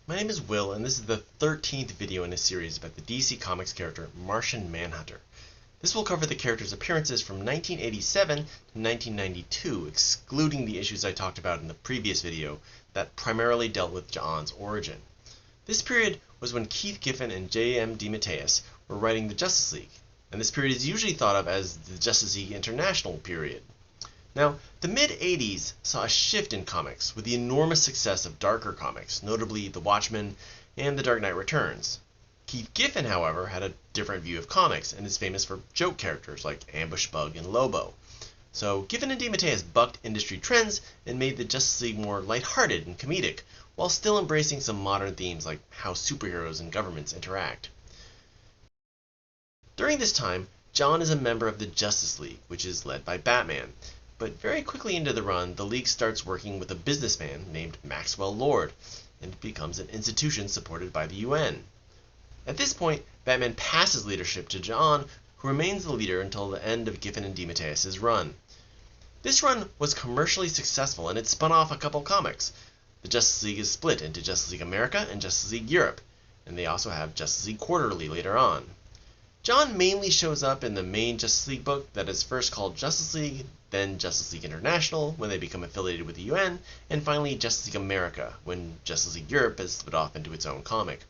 My name is Will, and this is the 13th video in a series about the DC Comics character Martian Manhunter. This will cover the character's appearances from 1987 to 1992, excluding the issues I talked about in the previous video that primarily dealt with John's origin. This period was when Keith Giffen and J.M. DeMatteis were writing the Justice League, and this period is usually thought of as the Justice League International period. Now, the mid-80s saw a shift in comics with the enormous success of darker comics, notably The Watchmen and The Dark Knight Returns. Keith Giffen, however, had a different view of comics and is famous for joke characters like Ambush Bug and Lobo. So Giffen and DeMatteis bucked industry trends and made the Justice League more lighthearted and comedic, while still embracing some modern themes like how superheroes and governments interact. During this time, John is a member of the Justice League, which is led by Batman. But very quickly into the run, the League starts working with a businessman named Maxwell Lord, and it becomes an institution supported by the UN. At this point, Batman passes leadership to John, who remains the leader until the end of Giffen and DeMatteis' run. This run was commercially successful, and it spun off a couple comics. The Justice League is split into Justice League America and Justice League Europe, and they also have Justice League Quarterly later on. John mainly shows up in the main Justice League book that is first called Justice League, then Justice League International when they become affiliated with the UN, and finally Justice League America when Justice League Europe is split off into its own comic.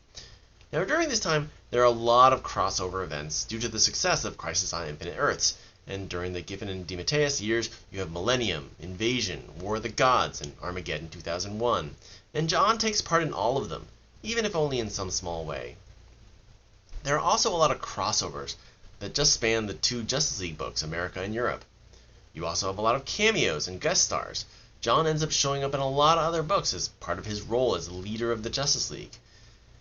Now during this time, there are a lot of crossover events due to the success of Crisis on Infinite Earths, and during the Giffen and DeMatteis years, you have Millennium, Invasion, War of the Gods, and Armageddon 2001, and John takes part in all of them, even if only in some small way. There are also a lot of crossovers that just span the two Justice League books, America and Europe. You also have a lot of cameos and guest stars. John ends up showing up in a lot of other books as part of his role as the leader of the Justice League.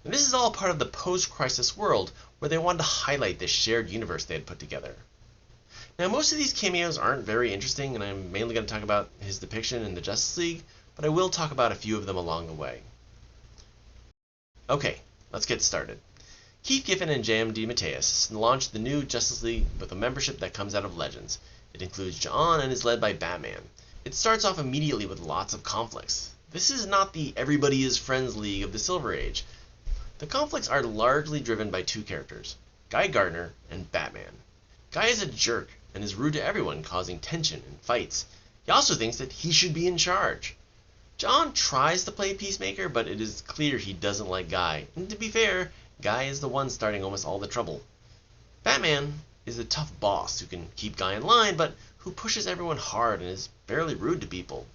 And this is all part of the post-crisis world where they wanted to highlight this shared universe they had put together. Now, most of these cameos aren't very interesting, and I'm mainly going to talk about his depiction in the Justice League, but I will talk about a few of them along the way. Okay, let's get started. Keith Giffen and J.M. DeMatteis launched the new Justice League with a membership that comes out of Legends. It includes John and is led by Batman. It starts off immediately with lots of conflicts. This is not the Everybody is Friends League of the Silver Age. The conflicts are largely driven by two characters, Guy Gardner and Batman. Guy is a jerk and is rude to everyone, causing tension and fights. He also thinks that he should be in charge. John tries to play peacemaker, but it is clear he doesn't like Guy, and to be fair, Guy is the one starting almost all the trouble. Batman is a tough boss who can keep Guy in line, but who pushes everyone hard and is barely rude to people.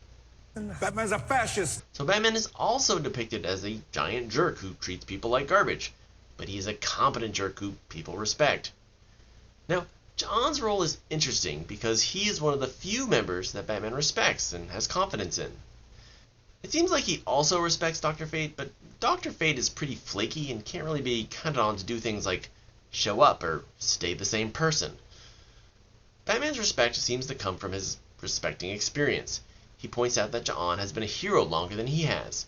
Batman's a fascist! So Batman is also depicted as a giant jerk who treats people like garbage, but he is a competent jerk who people respect. Now, John's role is interesting because he is one of the few members that Batman respects and has confidence in. It seems like he also respects Dr. Fate, but Dr. Fate is pretty flaky and can't really be counted on to do things like show up or stay the same person. Batman's respect seems to come from his respecting experience. He points out that John has been a hero longer than he has.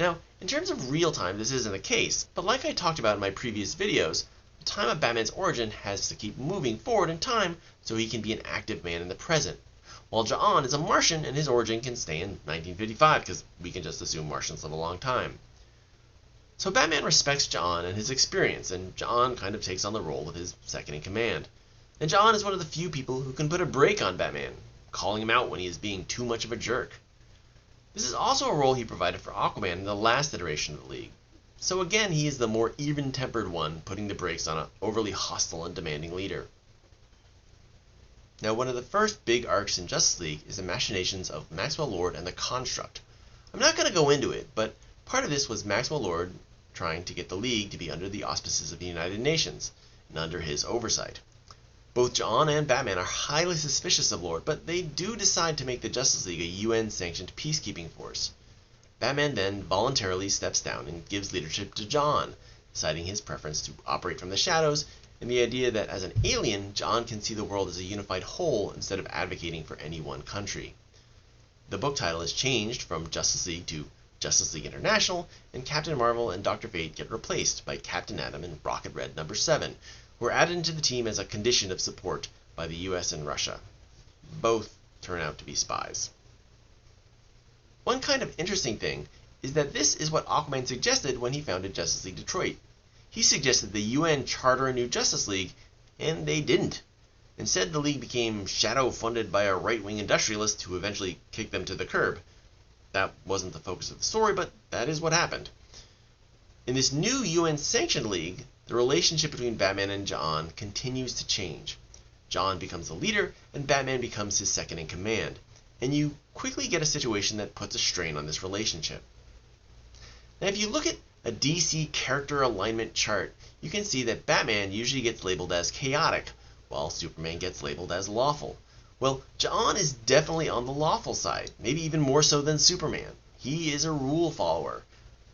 Now, in terms of real time, this isn't the case, but like I talked about in my previous videos, the time of Batman's origin has to keep moving forward in time so he can be an active man in the present. While John is a Martian and his origin can stay in 1955 because we can just assume Martians live a long time. So Batman respects John and his experience, and John kind of takes on the role of his second in command. And John is one of the few people who can put a brake on Batman, calling him out when he is being too much of a jerk. This is also a role he provided for Aquaman in the last iteration of the League. So again, he is the more even-tempered one, putting the brakes on an overly hostile and demanding leader. Now, one of the first big arcs in Justice League is the machinations of Maxwell Lord and the Construct. I'm not going to go into it, but part of this was Maxwell Lord trying to get the League to be under the auspices of the United Nations, and under his oversight. Both John and Batman are highly suspicious of Lord, but they do decide to make the Justice League a UN-sanctioned peacekeeping force. Batman then voluntarily steps down and gives leadership to John, citing his preference to operate from the shadows and the idea that as an alien, John can see the world as a unified whole instead of advocating for any one country. The book title is changed from Justice League to Justice League International, and Captain Marvel and Dr. Fate get replaced by Captain Atom and Rocket Red No. 7, who are added into the team as a condition of support by the US and Russia. Both turn out to be spies. One kind of interesting thing is that this is what Aquaman suggested when he founded Justice League Detroit. He suggested the UN charter a new Justice League, and they didn't. Instead, the League became shadow-funded by a right-wing industrialist who eventually kicked them to the curb. That wasn't the focus of the story, but that is what happened. In this new UN-sanctioned League, the relationship between Batman and John continues to change. John becomes the leader, and Batman becomes his second-in-command, and you quickly get a situation that puts a strain on this relationship. Now, if you look at a DC character alignment chart, you can see that Batman usually gets labeled as chaotic, while Superman gets labeled as lawful. Well, John is definitely on the lawful side, maybe even more so than Superman. He is a rule follower.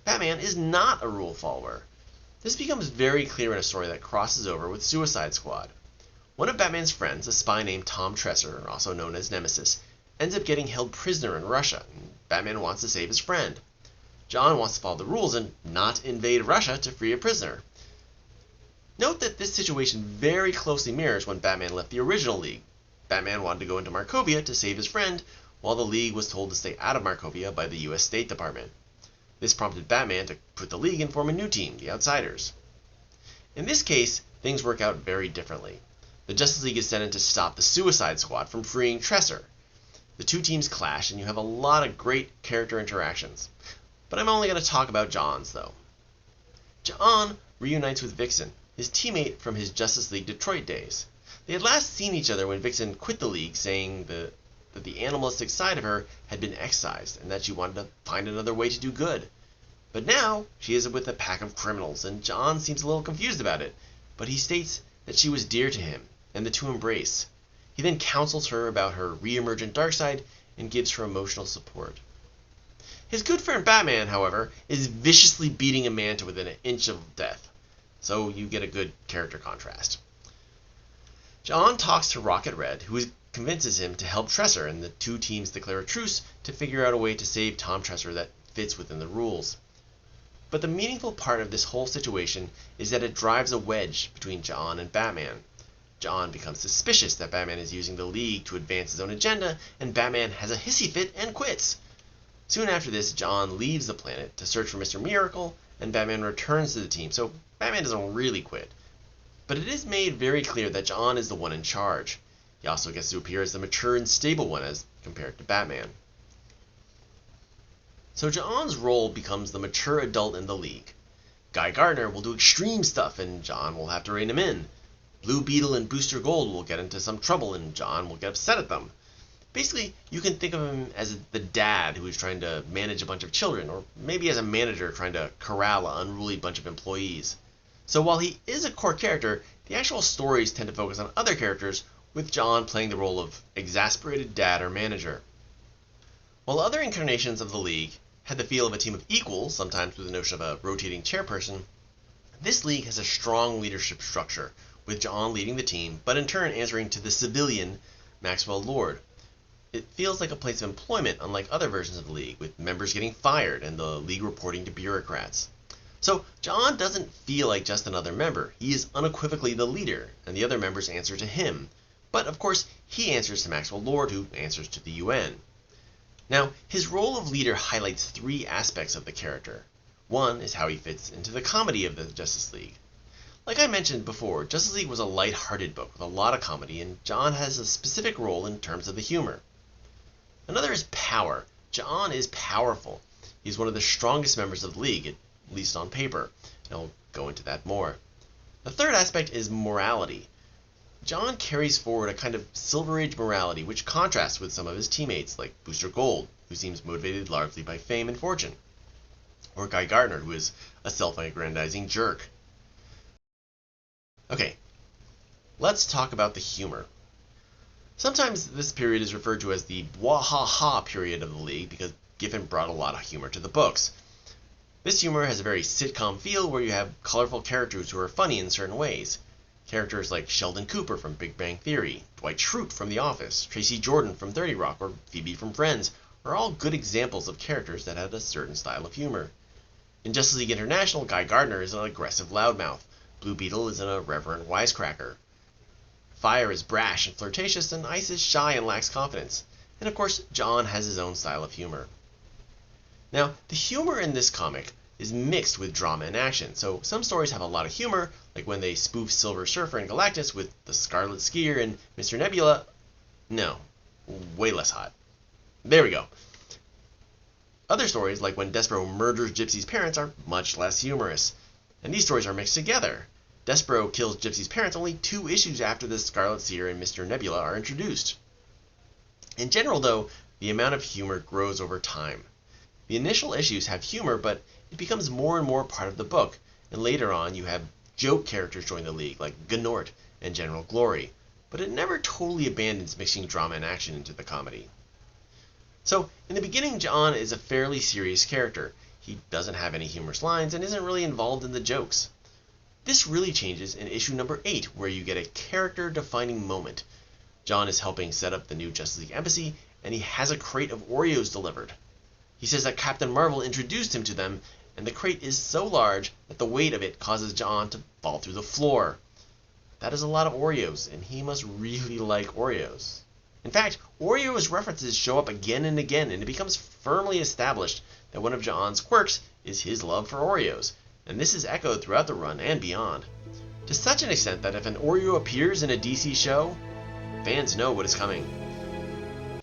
Batman is not a rule follower. This becomes very clear in a story that crosses over with Suicide Squad. One of Batman's friends, a spy named Tom Tresser, also known as Nemesis, ends up getting held prisoner in Russia, and Batman wants to save his friend. John wants to follow the rules and not invade Russia to free a prisoner. Note that this situation very closely mirrors when Batman left the original League. Batman wanted to go into Markovia to save his friend, while the League was told to stay out of Markovia by the US State Department. This prompted Batman to quit the League and form a new team, the Outsiders. In this case, things work out very differently. The Justice League is sent in to stop the Suicide Squad from freeing Tresser. The two teams clash, and you have a lot of great character interactions. But I'm only going to talk about John's, though. John reunites with Vixen, his teammate from his Justice League Detroit days. They had last seen each other when Vixen quit the League, saying that the animalistic side of her had been excised and that she wanted to find another way to do good. But now she is with a pack of criminals, and John seems a little confused about it, but he states that she was dear to him, and the two embrace. He then counsels her about her re-emergent dark side and gives her emotional support. His good friend Batman, however, is viciously beating a man to within an inch of death, so you get a good character contrast. John talks to Rocket Red, who convinces him to help Tresser, and the two teams declare a truce to figure out a way to save Tom Tresser that fits within the rules. But the meaningful part of this whole situation is that it drives a wedge between John and Batman. John becomes suspicious that Batman is using the League to advance his own agenda, and Batman has a hissy fit and quits. Soon after this, John leaves the planet to search for Mr. Miracle, and Batman returns to the team, so Batman doesn't really quit. But it is made very clear that John is the one in charge. He also gets to appear as the mature and stable one as compared to Batman. So John's role becomes the mature adult in the League. Guy Gardner will do extreme stuff, and John will have to rein him in. Blue Beetle and Booster Gold will get into some trouble, and John will get upset at them. Basically, you can think of him as the dad who is trying to manage a bunch of children, or maybe as a manager trying to corral an unruly bunch of employees. So while he is a core character, the actual stories tend to focus on other characters, with John playing the role of exasperated dad or manager. While other incarnations of the League had the feel of a team of equals, sometimes with the notion of a rotating chairperson, this League has a strong leadership structure, with John leading the team, but in turn answering to the civilian Maxwell Lord. It feels like a place of employment, unlike other versions of the League, with members getting fired and the League reporting to bureaucrats. So John doesn't feel like just another member. He is unequivocally the leader, and the other members answer to him. But of course, he answers to Maxwell Lord, who answers to the UN. Now, his role of leader highlights three aspects of the character. One is how he fits into the comedy of the Justice League. Like I mentioned before, Justice League was a light-hearted book with a lot of comedy, and John has a specific role in terms of the humor. Another is power. John is powerful. He's one of the strongest members of the League, at least on paper, and I'll go into that more. The third aspect is morality. John carries forward a kind of Silver Age morality which contrasts with some of his teammates, like Booster Gold, who seems motivated largely by fame and fortune, or Guy Gardner, who is a self-aggrandizing jerk. Okay, let's talk about the humor. Sometimes this period is referred to as the wahaha period of the League because Giffen brought a lot of humor to the books. This humor has a very sitcom feel where you have colorful characters who are funny in certain ways. Characters like Sheldon Cooper from Big Bang Theory, Dwight Schrute from The Office, Tracy Jordan from 30 Rock, or Phoebe from Friends are all good examples of characters that had a certain style of humor. In Justice League International, Guy Gardner is an aggressive loudmouth. Blue Beetle is an irreverent wisecracker. Fire is brash and flirtatious, and Ice is shy and lacks confidence. And of course, John has his own style of humor. Now, the humor in this comic is mixed with drama and action, so some stories have a lot of humor, like when they spoof Silver Surfer and Galactus with the Scarlet Skier and Mr. Nebula. No, way less hot. There we go. Other stories, like when Despero murders Gypsy's parents, are much less humorous, and these stories are mixed together. Despero kills Gypsy's parents only 2 issues after the Scarlet Seer and Mr. Nebula are introduced. In general, though, the amount of humor grows over time. The initial issues have humor, but it becomes more and more part of the book, and later on you have joke characters join the League, like Gnort and General Glory, but it never totally abandons mixing drama and action into the comedy. So, in the beginning, John is a fairly serious character. He doesn't have any humorous lines and isn't really involved in the jokes. This really changes in issue number 8, where you get a character-defining moment. John is helping set up the new Justice League embassy, and he has a crate of Oreos delivered. He says that Captain Marvel introduced him to them, and the crate is so large that the weight of it causes John to fall through the floor. That is a lot of Oreos, and he must really like Oreos. In fact, Oreos references show up again and again, and it becomes firmly established that one of John's quirks is his love for Oreos, and this is echoed throughout the run and beyond. To such an extent that if an Oreo appears in a DC show, fans know what is coming.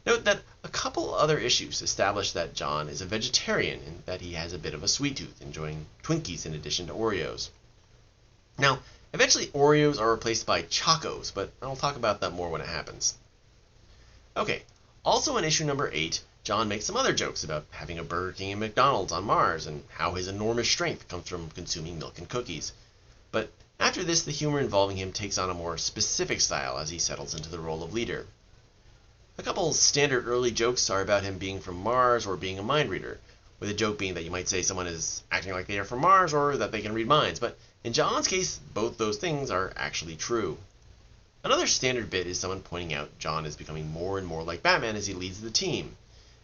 Note that a couple other issues establish that John is a vegetarian and that he has a bit of a sweet tooth, enjoying Twinkies in addition to Oreos. Now, eventually Oreos are replaced by Chocos, but I'll talk about that more when it happens. Okay, also in issue number 8, John makes some other jokes about having a Burger King and McDonald's on Mars and how his enormous strength comes from consuming milk and cookies. But after this, the humor involving him takes on a more specific style as he settles into the role of leader. A couple standard early jokes are about him being from Mars or being a mind reader, with a joke being that you might say someone is acting like they are from Mars or that they can read minds, but in John's case, both those things are actually true. Another standard bit is someone pointing out John is becoming more and more like Batman as he leads the team.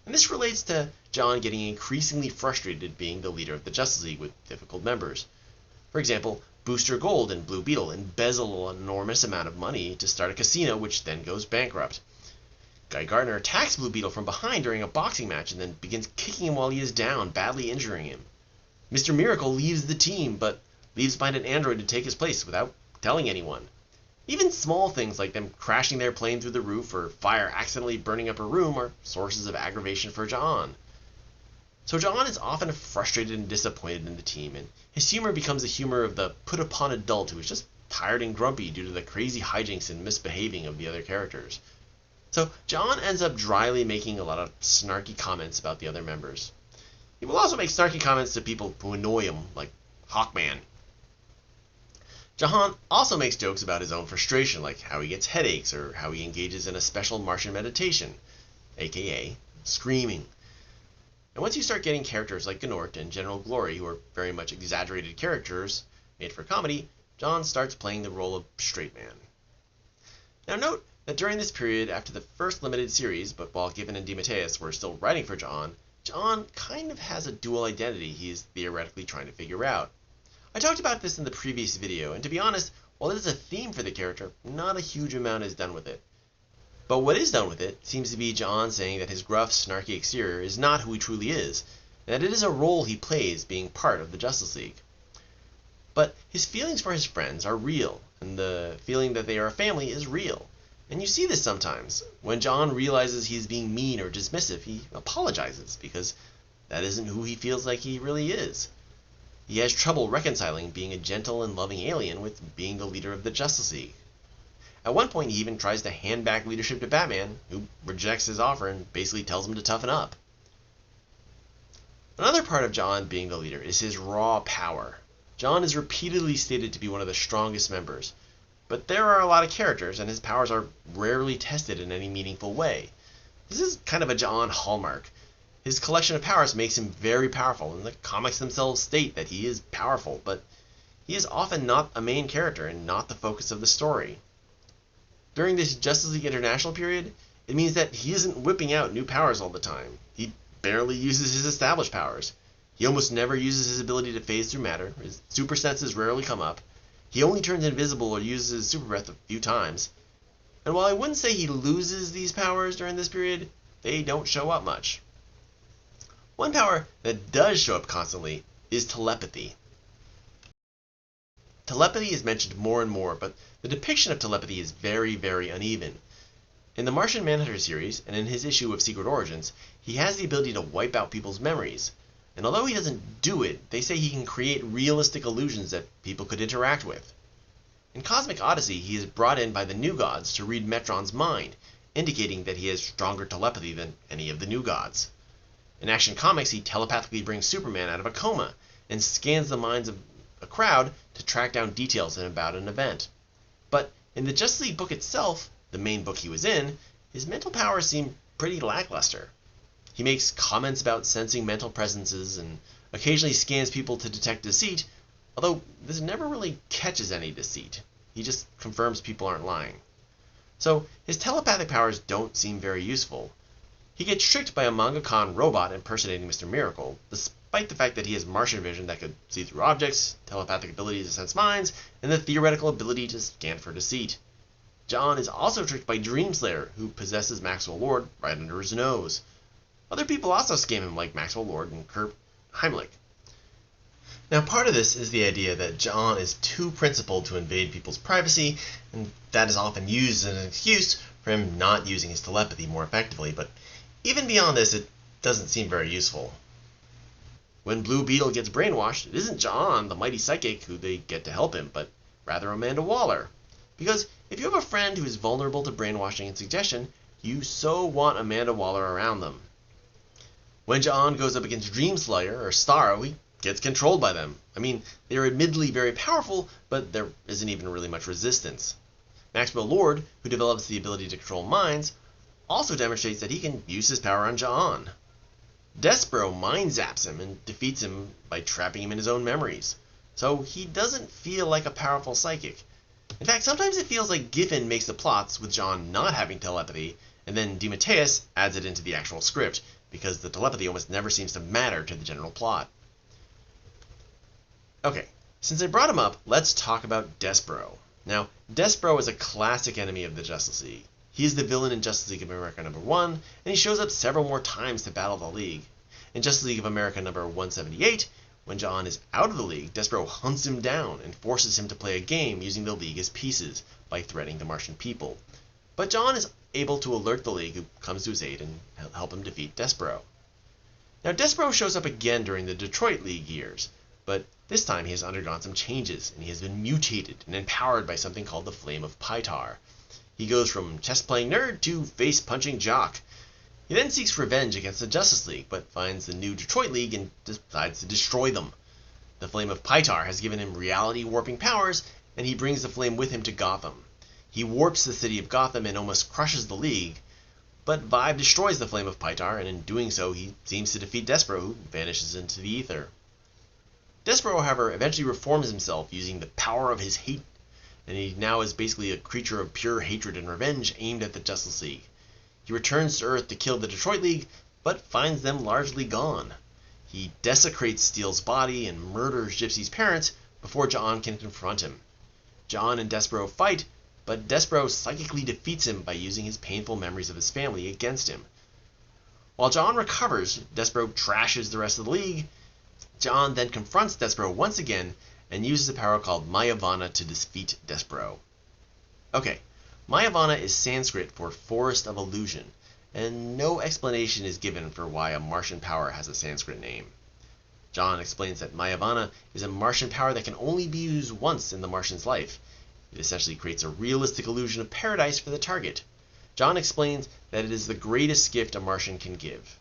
And this relates to John getting increasingly frustrated being the leader of the Justice League with difficult members. For example, Booster Gold and Blue Beetle embezzle an enormous amount of money to start a casino which then goes bankrupt. Guy Gardner attacks Blue Beetle from behind during a boxing match and then begins kicking him while he is down, badly injuring him. Mr. Miracle leaves the team, but leaves behind an android to take his place without telling anyone. Even small things like them crashing their plane through the roof or fire accidentally burning up a room are sources of aggravation for John. So John is often frustrated and disappointed in the team, and his humor becomes the humor of the put-upon adult who is just tired and grumpy due to the crazy hijinks and misbehaving of the other characters. So John ends up dryly making a lot of snarky comments about the other members. He will also make snarky comments to people who annoy him, like Hawkman. John also makes jokes about his own frustration, like how he gets headaches or how he engages in a special Martian meditation, aka screaming. And once you start getting characters like Gnort and General Glory, who are very much exaggerated characters made for comedy, John starts playing the role of straight man. Now note that during this period, after the first limited series, but while Giffen and DeMatteis were still writing for John kind of has a dual identity he is theoretically trying to figure out. I talked about this in the previous video, and to be honest, while it is a theme for the character, not a huge amount is done with it. But what is done with it seems to be John saying that his gruff, snarky exterior is not who he truly is, and that it is a role he plays being part of the Justice League. But his feelings for his friends are real, and the feeling that they are a family is real. And you see this sometimes. When John realizes he is being mean or dismissive, he apologizes, because that isn't who he feels like he really is. He has trouble reconciling being a gentle and loving alien with being the leader of the Justice League. At one point, he even tries to hand back leadership to Batman, who rejects his offer and basically tells him to toughen up. Another part of John being the leader is his raw power. John is repeatedly stated to be one of the strongest members, but there are a lot of characters, and his powers are rarely tested in any meaningful way. This is kind of a John hallmark. His collection of powers makes him very powerful, and the comics themselves state that he is powerful, but he is often not a main character and not the focus of the story. During this Justice League International period, it means that he isn't whipping out new powers all the time. He barely uses his established powers. He almost never uses his ability to phase through matter. His super senses rarely come up. He only turns invisible or uses his super breath a few times. And while I wouldn't say he loses these powers during this period, they don't show up much. One power that does show up constantly is telepathy. Telepathy is mentioned more and more, but the depiction of telepathy is very, very uneven. In the Martian Manhunter series, and in his issue of Secret Origins, he has the ability to wipe out people's memories. And although he doesn't do it, they say he can create realistic illusions that people could interact with. In Cosmic Odyssey, he is brought in by the New Gods to read Metron's mind, indicating that he has stronger telepathy than any of the New Gods. In Action Comics, he telepathically brings Superman out of a coma and scans the minds of a crowd to track down details about an event. But in the Justice League book itself, the main book he was in, his mental powers seem pretty lackluster. He makes comments about sensing mental presences and occasionally scans people to detect deceit, although this never really catches any deceit. He just confirms people aren't lying. So his telepathic powers don't seem very useful. He gets tricked by a manga-con robot impersonating Mr. Miracle, despite the fact that he has Martian vision that could see through objects, telepathic ability to sense minds, and the theoretical ability to scan for deceit. John is also tricked by Dreamslayer, who possesses Maxwell Lord right under his nose. Other people also scam him, like Maxwell Lord and Kurt Heimlich. Now, part of this is the idea that John is too principled to invade people's privacy, and that is often used as an excuse for him not using his telepathy more effectively, but even beyond this, it doesn't seem very useful. When Blue Beetle gets brainwashed, it isn't John, the mighty psychic, who they get to help him, but rather Amanda Waller. Because if you have a friend who is vulnerable to brainwashing and suggestion, you so want Amanda Waller around them. When John goes up against Dreamslayer or Starro, he gets controlled by them. I mean, they are admittedly very powerful, but there isn't even really much resistance. Maxwell Lord, who develops the ability to control minds, also demonstrates that he can use his power on John. Despero mind zaps him and defeats him by trapping him in his own memories. So he doesn't feel like a powerful psychic. In fact, sometimes it feels like Giffen makes the plots with John not having telepathy, and then DeMatteis adds it into the actual script, because the telepathy almost never seems to matter to the general plot. Okay, since I brought him up, let's talk about Despero. Now, Despero is a classic enemy of the Justice League. He is the villain in Justice League of America number 1, and he shows up several more times to battle the League. In Justice League of America number 178, when John is out of the League, Despero hunts him down and forces him to play a game using the League as pieces by threatening the Martian people. But John is able to alert the League, who comes to his aid and help him defeat Despero. Now, Despero shows up again during the Detroit League years, but this time he has undergone some changes, and he has been mutated and empowered by something called the Flame of Pytar. He goes from chess-playing nerd to face-punching jock. He then seeks revenge against the Justice League, but finds the new Detroit League and decides to destroy them. The Flame of Pytar has given him reality-warping powers, and he brings the flame with him to Gotham. He warps the city of Gotham and almost crushes the League, but Vibe destroys the Flame of Pytar, and in doing so he seems to defeat Despero, who vanishes into the ether. Despero, however, eventually reforms himself using the power of his hate, and he now is basically a creature of pure hatred and revenge aimed at the Justice League. He returns to Earth to kill the Detroit League, but finds them largely gone. He desecrates Steel's body and murders Gypsy's parents before John can confront him. John and Despero fight, but Despero psychically defeats him by using his painful memories of his family against him. While John recovers, Despero trashes the rest of the League. John then confronts Despero once again and uses a power called Mayavana to defeat Despero. Okay, Mayavana is Sanskrit for Forest of Illusion, and no explanation is given for why a Martian power has a Sanskrit name. John explains that Mayavana is a Martian power that can only be used once in the Martian's life. It essentially creates a realistic illusion of paradise for the target. John explains that it is the greatest gift a Martian can give.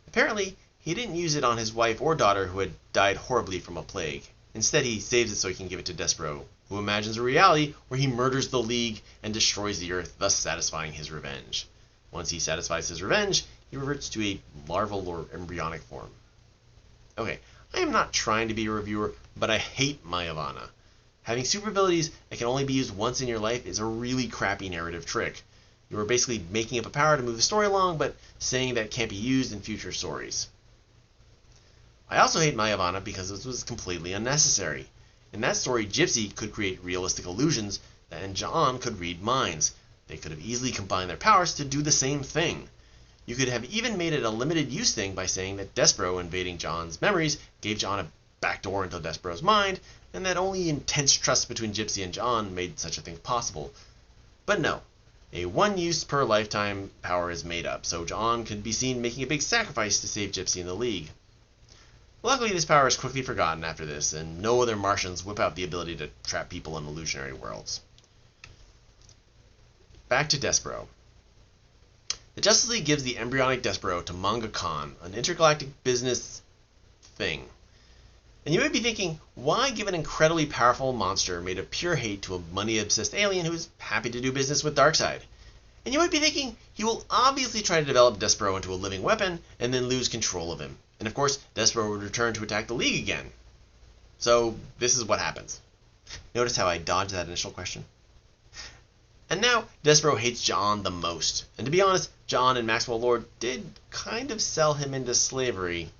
Apparently, he didn't use it on his wife or daughter who had died horribly from a plague. Instead, he saves it so he can give it to Despero, who imagines a reality where he murders the League and destroys the Earth, thus satisfying his revenge. Once he satisfies his revenge, he reverts to a larval or embryonic form. Okay, I am not trying to be a reviewer, but I hate Mayavana. Having super abilities that can only be used once in your life is a really crappy narrative trick. You are basically making up a power to move the story along, but saying that it can't be used in future stories. I also hate Mayavana because it was completely unnecessary. In that story, Gypsy could create realistic illusions, and John could read minds. They could have easily combined their powers to do the same thing. You could have even made it a limited use thing by saying that Despero invading John's memories gave John a backdoor into Despero's mind, and that only intense trust between Gypsy and John made such a thing possible. But no, a one-use per lifetime power is made up, so John could be seen making a big sacrifice to save Gypsy and the League. Luckily, this power is quickly forgotten after this, and no other Martians whip out the ability to trap people in illusionary worlds. Back to Despero. The Justice League gives the embryonic Despero to Manga Khan, an intergalactic business thing. And you may be thinking, why give an incredibly powerful monster made of pure hate to a money-obsessed alien who is happy to do business with Darkseid? And you might be thinking, he will obviously try to develop Despero into a living weapon and then lose control of him. And of course, Despero would return to attack the League again. So this is what happens. Notice how I dodged that initial question? And now, Despero hates John the most. And to be honest, John and Maxwell Lord did kind of sell him into slavery.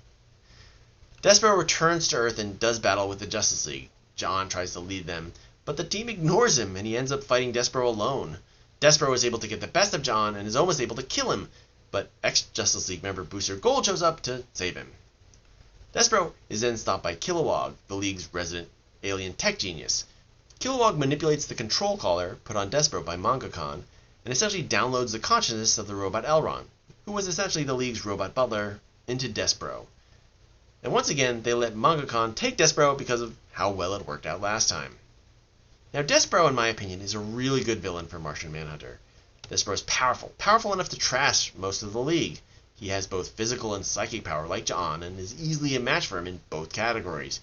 Despero returns to Earth and does battle with the Justice League. John tries to lead them, but the team ignores him and he ends up fighting Despero alone. Despero is able to get the best of John and is almost able to kill him, but ex-Justice League member Booster Gold shows up to save him. Despero is then stopped by Kilowog, the League's resident alien tech genius. Kilowog manipulates the control collar put on Despero by Manga Khan and essentially downloads the consciousness of the robot Elron, who was essentially the League's robot butler, into Despero. And once again, they let Manga Khan take Despero because of how well it worked out last time. Now, Despero, in my opinion, is a really good villain for Martian Manhunter. Despero is powerful enough to trash most of the League. He has both physical and psychic power like John, and is easily a match for him in both categories.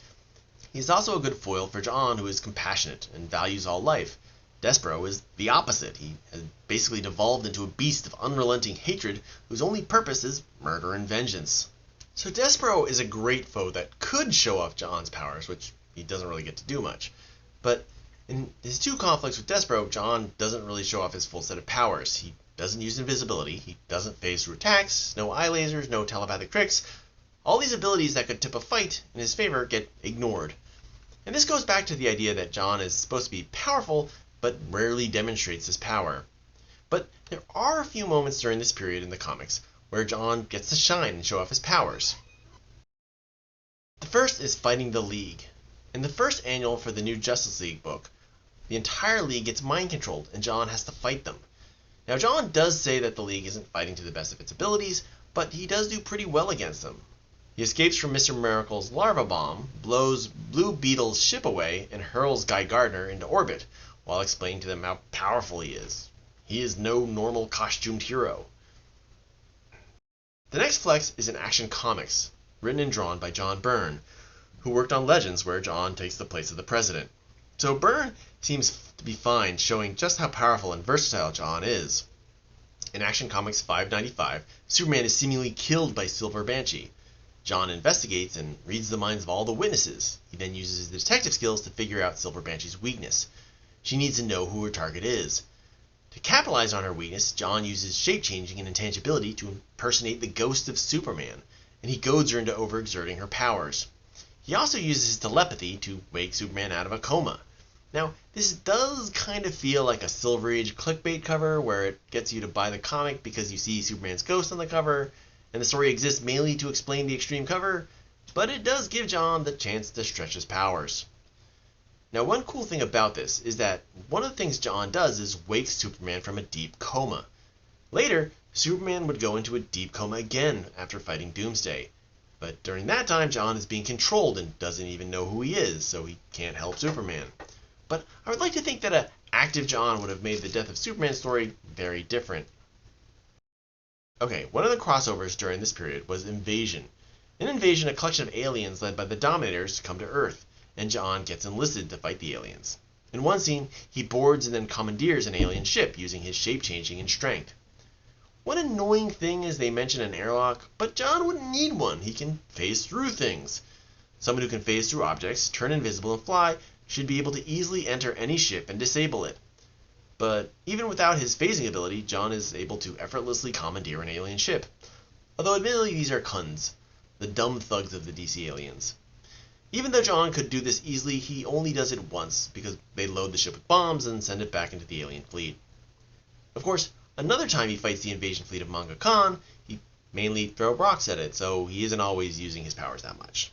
He is also a good foil for John, who is compassionate and values all life. Despero is the opposite. He has basically devolved into a beast of unrelenting hatred whose only purpose is murder and vengeance. So Despero is a great foe that could show off John's powers, which he doesn't really get to do much. But in his two conflicts with Despero, John doesn't really show off his full set of powers. He doesn't use invisibility, he doesn't phase through attacks, no eye lasers, no telepathic tricks. All these abilities that could tip a fight in his favor get ignored. And this goes back to the idea that John is supposed to be powerful, but rarely demonstrates his power. But there are a few moments during this period in the comics where John gets to shine and show off his powers. The first is fighting the League. In the first annual for the new Justice League book, the entire League gets mind-controlled and John has to fight them. Now, John does say that the League isn't fighting to the best of its abilities, but he does do pretty well against them. He escapes from Mr. Miracle's larva bomb, blows Blue Beetle's ship away, and hurls Guy Gardner into orbit, while explaining to them how powerful he is. He is no normal costumed hero. The next flex is in Action Comics, written and drawn by John Byrne, who worked on Legends where John takes the place of the President. So Byrne seems to be fine showing just how powerful and versatile John is. In Action Comics 595, Superman is seemingly killed by Silver Banshee. John investigates and reads the minds of all the witnesses. He then uses his detective skills to figure out Silver Banshee's weakness. She needs to know who her target is. To capitalize on her weakness, John uses shape-changing and intangibility to impersonate the ghost of Superman, and he goads her into overexerting her powers. He also uses his telepathy to wake Superman out of a coma. Now, this does kind of feel like a Silver Age clickbait cover where it gets you to buy the comic because you see Superman's ghost on the cover, and the story exists mainly to explain the extreme cover, but it does give John the chance to stretch his powers. Now, one cool thing about this is that one of the things John does is wake Superman from a deep coma. Later, Superman would go into a deep coma again after fighting Doomsday. But during that time, John is being controlled and doesn't even know who he is, so he can't help Superman. But I would like to think that an active John would have made the Death of Superman story very different. Okay, one of the crossovers during this period was Invasion. In Invasion, a collection of aliens led by the Dominators come to Earth, and John gets enlisted to fight the aliens. In one scene, he boards and then commandeers an alien ship using his shape-changing and strength. One annoying thing is they mention an airlock, but John wouldn't need one. He can phase through things. Someone who can phase through objects, turn invisible, and fly should be able to easily enter any ship and disable it. But even without his phasing ability, John is able to effortlessly commandeer an alien ship. Although admittedly these are Kuns, the dumb thugs of the DC aliens. Even though John could do this easily, he only does it once, because they load the ship with bombs and send it back into the alien fleet. Of course, Another time he fights the invasion fleet of Manga Khan, he mainly throws rocks at it, so he isn't always using his powers that much.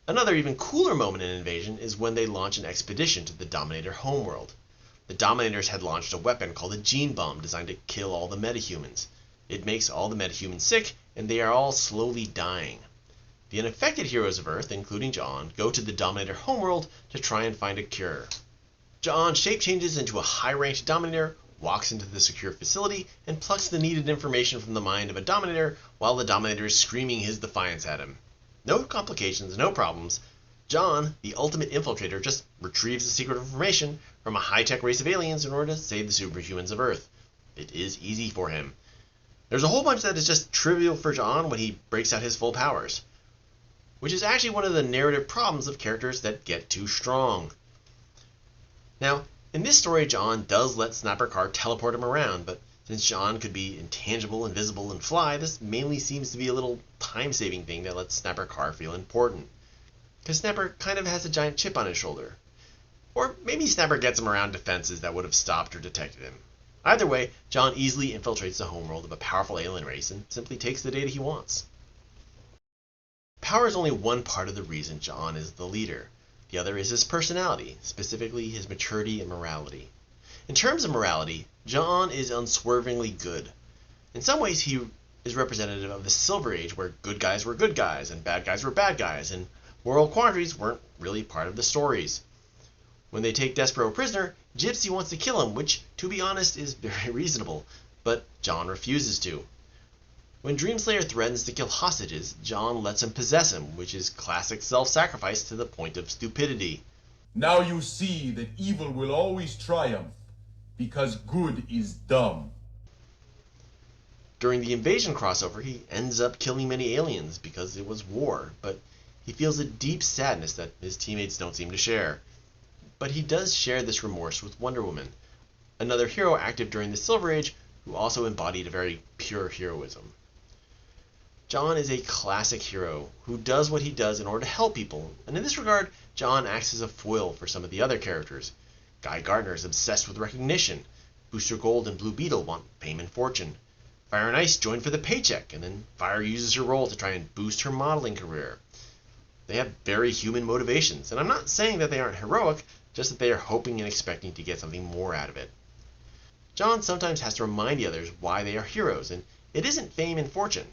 Another even cooler moment in Invasion is when they launch an expedition to the Dominator homeworld. The Dominators had launched a weapon called a gene bomb designed to kill all the metahumans. It makes all the metahumans sick, and they are all slowly dying. The unaffected heroes of Earth, including John, go to the Dominator homeworld to try and find a cure. John shape changes into a high-ranked Dominator, walks into the secure facility, and plucks the needed information from the mind of a Dominator while the Dominator is screaming his defiance at him. No complications, no problems. John, the ultimate infiltrator, just retrieves the secret information from a high-tech race of aliens in order to save the superhumans of Earth. It is easy for him. There's a whole bunch that is just trivial for John when he breaks out his full powers, which is actually one of the narrative problems of characters that get too strong. Now, in this story, John does let Snapper Carr teleport him around, but since John could be intangible, invisible, and fly, this mainly seems to be a little time-saving thing that lets Snapper Carr feel important. Because Snapper kind of has a giant chip on his shoulder. Or maybe Snapper gets him around defenses that would have stopped or detected him. Either way, John easily infiltrates the homeworld of a powerful alien race and simply takes the data he wants. Power is only one part of the reason John is the leader. The other is his personality, specifically his maturity and morality. In terms of morality, John is unswervingly good. In some ways, he is representative of the Silver Age, where good guys were good guys and bad guys were bad guys, and moral quandaries weren't really part of the stories. When they take Despero prisoner, Gypsy wants to kill him, which, to be honest, is very reasonable, but John refuses to. When Dreamslayer threatens to kill hostages, John lets him possess him, which is classic self-sacrifice to the point of stupidity. Now you see that evil will always triumph, because good is dumb. During the Invasion crossover, he ends up killing many aliens because it was war, but he feels a deep sadness that his teammates don't seem to share. But he does share this remorse with Wonder Woman, another hero active during the Silver Age who also embodied a very pure heroism. John is a classic hero who does what he does in order to help people, and in this regard, John acts as a foil for some of the other characters. Guy Gardner is obsessed with recognition. Booster Gold and Blue Beetle want fame and fortune. Fire and Ice join for the paycheck, and then Fire uses her role to try and boost her modeling career. They have very human motivations, and I'm not saying that they aren't heroic, just that they are hoping and expecting to get something more out of it. John sometimes has to remind the others why they are heroes, and it isn't fame and fortune.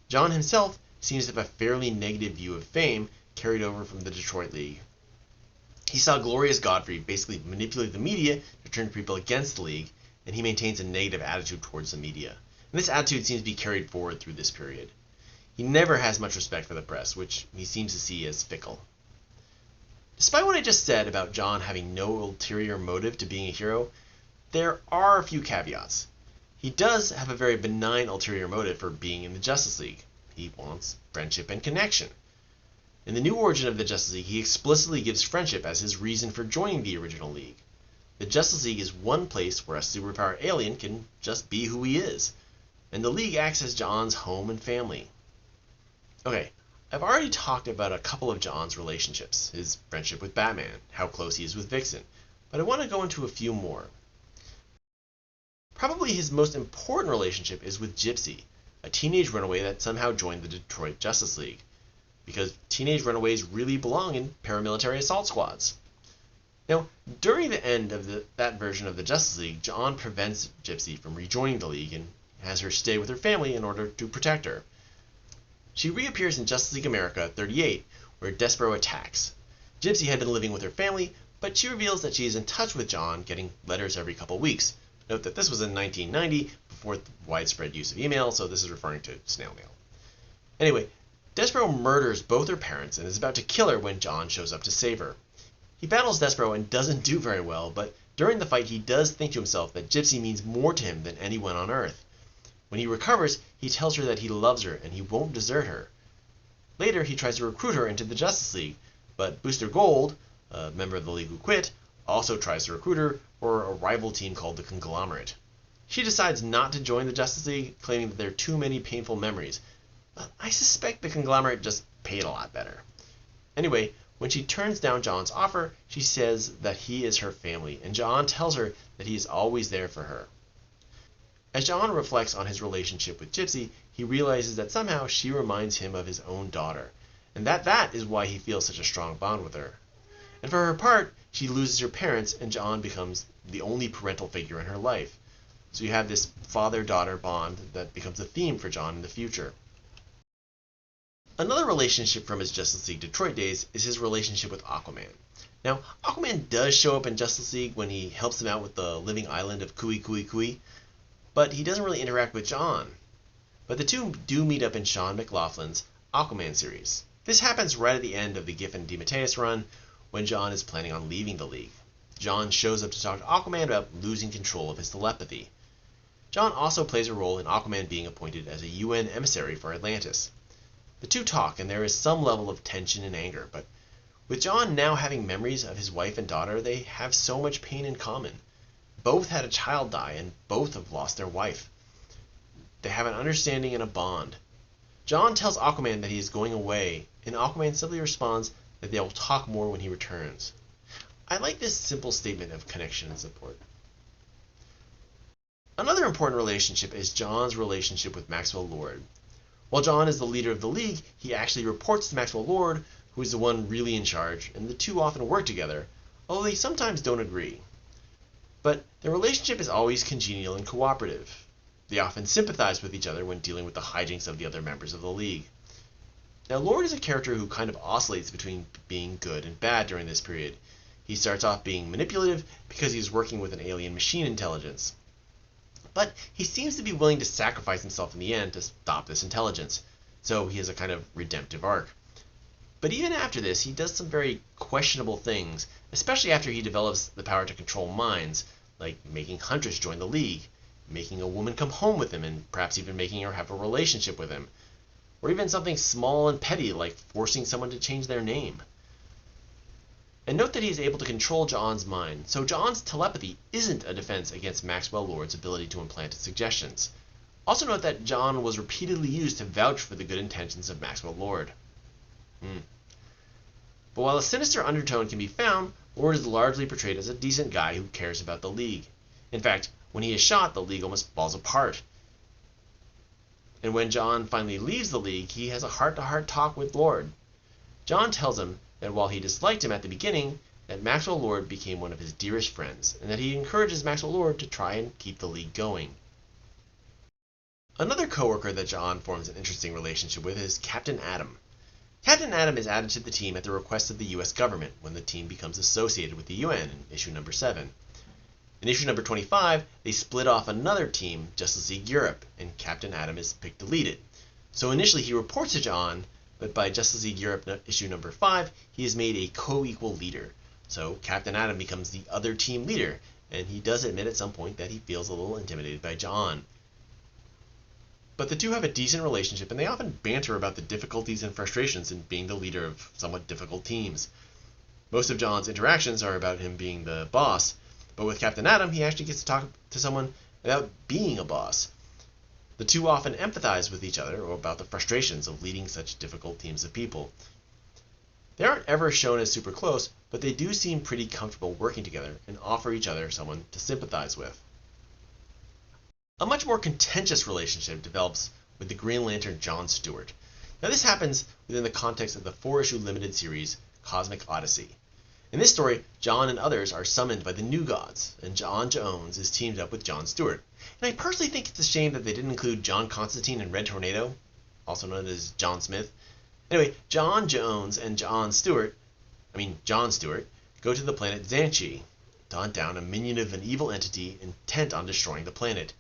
John himself seems to have a fairly negative view of fame carried over from the Detroit League. He saw Glorious Godfrey basically manipulate the media to turn people against the League, and he maintains a negative attitude towards the media. And this attitude seems to be carried forward through this period. He never has much respect for the press, which he seems to see as fickle. Despite what I just said about John having no ulterior motive to being a hero, there are a few caveats. He does have a very benign ulterior motive for being in the Justice League. He wants friendship and connection. In the new origin of the Justice League, he explicitly gives friendship as his reason for joining the original League. The Justice League is one place where a superpowered alien can just be who he is, and the League acts as John's home and family. Okay, I've already talked about a couple of John's relationships, his friendship with Batman, how close he is with Vixen, but I want to go into a few more. Probably his most important relationship is with Gypsy, a teenage runaway that somehow joined the Detroit Justice League, because teenage runaways really belong in paramilitary assault squads. Now, during the end of that version of the Justice League, John prevents Gypsy from rejoining the League and has her stay with her family in order to protect her. She reappears in Justice League America 38, where Despero attacks. Gypsy had been living with her family, but she reveals that she is in touch with John, getting letters every couple weeks. Note that this was in 1990, before the widespread use of email, so this is referring to snail mail. Anyway, Despero murders both her parents and is about to kill her when John shows up to save her. He battles Despero and doesn't do very well, but during the fight he does think to himself that Gypsy means more to him than anyone on Earth. When he recovers, he tells her that he loves her and he won't desert her. Later, he tries to recruit her into the Justice League, but Booster Gold, a member of the League who quit, also tries to recruit her for a rival team called the Conglomerate. She decides not to join the Justice League, claiming that there are too many painful memories, but I suspect the Conglomerate just paid a lot better. Anyway, when she turns down John's offer, she says that he is her family, and John tells her that he is always there for her. As John reflects on his relationship with Gypsy, he realizes that somehow she reminds him of his own daughter, and that is why he feels such a strong bond with her. And for her part, she loses her parents, and John becomes the only parental figure in her life. So you have this father-daughter bond that becomes a theme for John in the future. Another relationship from his Justice League Detroit days is his relationship with Aquaman. Now, Aquaman does show up in Justice League when he helps him out with the living island of Kui Kui Kui, but he doesn't really interact with John. But the two do meet up in Sean McLaughlin's Aquaman series. This happens right at the end of the Giffen DeMatteis run, when John is planning on leaving the League. John shows up to talk to Aquaman about losing control of his telepathy. John also plays a role in Aquaman being appointed as a UN emissary for Atlantis. The two talk, and there is some level of tension and anger, but with John now having memories of his wife and daughter, they have so much pain in common. Both had a child die, and both have lost their wife. They have an understanding and a bond. John tells Aquaman that he is going away, and Aquaman simply responds that they will talk more when he returns. I like this simple statement of connection and support. Another important relationship is John's relationship with Maxwell Lord. While John is the leader of the League, he actually reports to Maxwell Lord, who is the one really in charge, and the two often work together, although they sometimes don't agree. But their relationship is always congenial and cooperative. They often sympathize with each other when dealing with the hijinks of the other members of the League. Now, Lord is a character who kind of oscillates between being good and bad during this period. He starts off being manipulative because he's working with an alien machine intelligence. But he seems to be willing to sacrifice himself in the end to stop this intelligence, so he has a kind of redemptive arc. But even after this, he does some very questionable things, especially after he develops the power to control minds, like making Huntress join the League, making a woman come home with him, and perhaps even making her have a relationship with him, or even something small and petty like forcing someone to change their name. And note that he is able to control John's mind, so John's telepathy isn't a defense against Maxwell Lord's ability to implant his suggestions. Also note that John was repeatedly used to vouch for the good intentions of Maxwell Lord. But while a sinister undertone can be found, Lord is largely portrayed as a decent guy who cares about the League. In fact, when he is shot, the League almost falls apart. And when John finally leaves the League, he has a heart-to-heart talk with Lord. John tells him that while he disliked him at the beginning, that Maxwell Lord became one of his dearest friends, and that he encourages Maxwell Lord to try and keep the League going. Another coworker that John forms an interesting relationship with is Captain Atom. Captain Atom is added to the team at the request of the US government when the team becomes associated with the UN in issue number 7. In issue number 25, they split off another team, Justice League Europe, and Captain Atom is picked to lead it. So initially he reports to John, but by Justice League Europe issue number 5, he is made a co-equal leader. So Captain Atom becomes the other team leader, and he does admit at some point that he feels a little intimidated by John. But the two have a decent relationship, and they often banter about the difficulties and frustrations in being the leader of somewhat difficult teams. Most of John's interactions are about him being the boss, but with Captain Atom, he actually gets to talk to someone about being a boss. The two often empathize with each other about the frustrations of leading such difficult teams of people. They aren't ever shown as super close, but they do seem pretty comfortable working together and offer each other someone to sympathize with. A much more contentious relationship develops with the Green Lantern John Stewart. Now this happens within the context of the 4-issue limited series Cosmic Odyssey. In this story, John and others are summoned by the New Gods, and John Jones is teamed up with John Stewart. And I personally think it's a shame that they didn't include John Constantine and Red Tornado, also known as John Smith. Anyway, John Jones and John Stewart, go to the planet Xanchi to hunt down a minion of an evil entity intent on destroying the planet.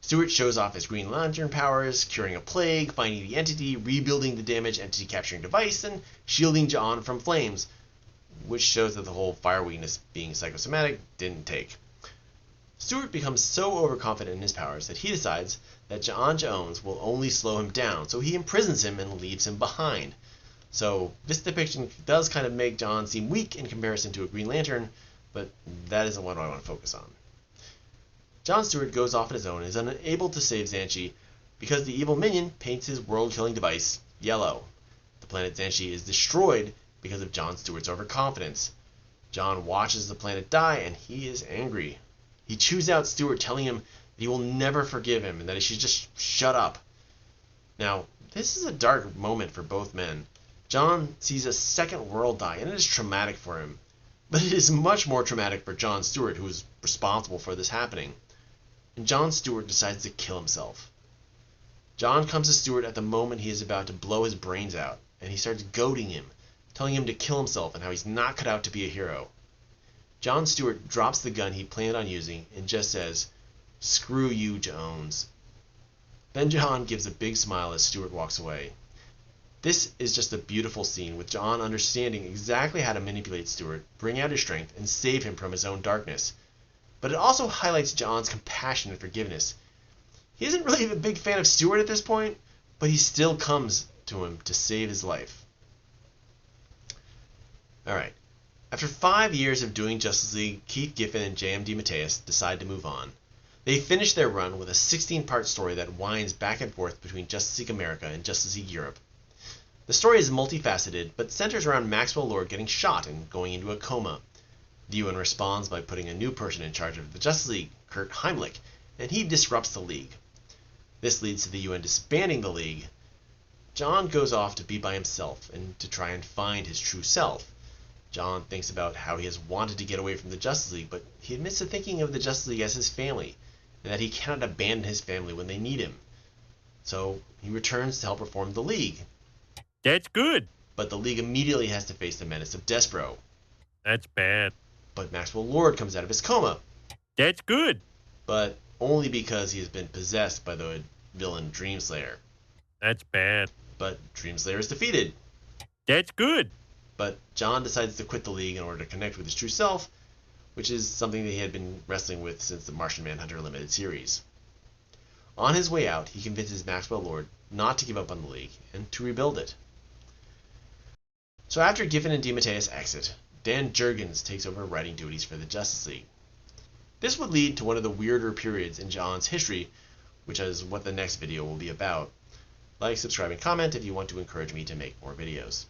Stewart shows off his Green Lantern powers, curing a plague, finding the entity, rebuilding the damaged entity capturing device, and shielding John from flames, which shows that the whole fire weakness being psychosomatic didn't take. Stewart becomes so overconfident in his powers that he decides that John Jones will only slow him down, so he imprisons him and leaves him behind. So this depiction does kind of make John seem weak in comparison to a Green Lantern, but that isn't what I want to focus on. John Stewart goes off on his own and is unable to save Xanchi because the evil minion paints his world-killing device yellow. The planet Xanchi is destroyed because of John Stewart's overconfidence. John watches the planet die and he is angry. He chews out Stewart, telling him that he will never forgive him and that he should just shut up. Now, this is a dark moment for both men. John sees a second world die, and it is traumatic for him. But it is much more traumatic for John Stewart, who is responsible for this happening. And John Stewart decides to kill himself. John comes to Stewart at the moment he is about to blow his brains out, and he starts goading him, telling him to kill himself and how he's not cut out to be a hero. John Stewart drops the gun he planned on using and just says, "Screw you, Jones." Then John gives a big smile as Stewart walks away. This is just a beautiful scene with John understanding exactly how to manipulate Stewart, bring out his strength, and save him from his own darkness. But it also highlights John's compassion and forgiveness. He isn't really a big fan of Stewart at this point, but he still comes to him to save his life. Alright, after 5 years of doing Justice League, Keith Giffen and J.M. DeMatteis decide to move on. They finish their run with a 16-part story that winds back and forth between Justice League America and Justice League Europe. The story is multifaceted, but centers around Maxwell Lord getting shot and going into a coma. The UN responds by putting a new person in charge of the Justice League, Kurt Heimlich, and he disrupts the League. This leads to the UN disbanding the League. John goes off to be by himself and to try and find his true self. John thinks about how he has wanted to get away from the Justice League, but he admits to thinking of the Justice League as his family, and that he cannot abandon his family when they need him. So he returns to help reform the League. That's good. But the League immediately has to face the menace of Despero. That's bad. But Maxwell Lord comes out of his coma. That's good. But only because he has been possessed by the villain Dreamslayer. That's bad. But Dreamslayer is defeated. That's good. But John decides to quit the League in order to connect with his true self, which is something that he had been wrestling with since the Martian Manhunter limited series. On his way out, he convinces Maxwell Lord not to give up on the League and to rebuild it. So after Giffen and DeMatteis exit, Dan Jurgens takes over writing duties for the Justice League. This would lead to one of the weirder periods in John's history, which is what the next video will be about. Like, subscribe, and comment if you want to encourage me to make more videos.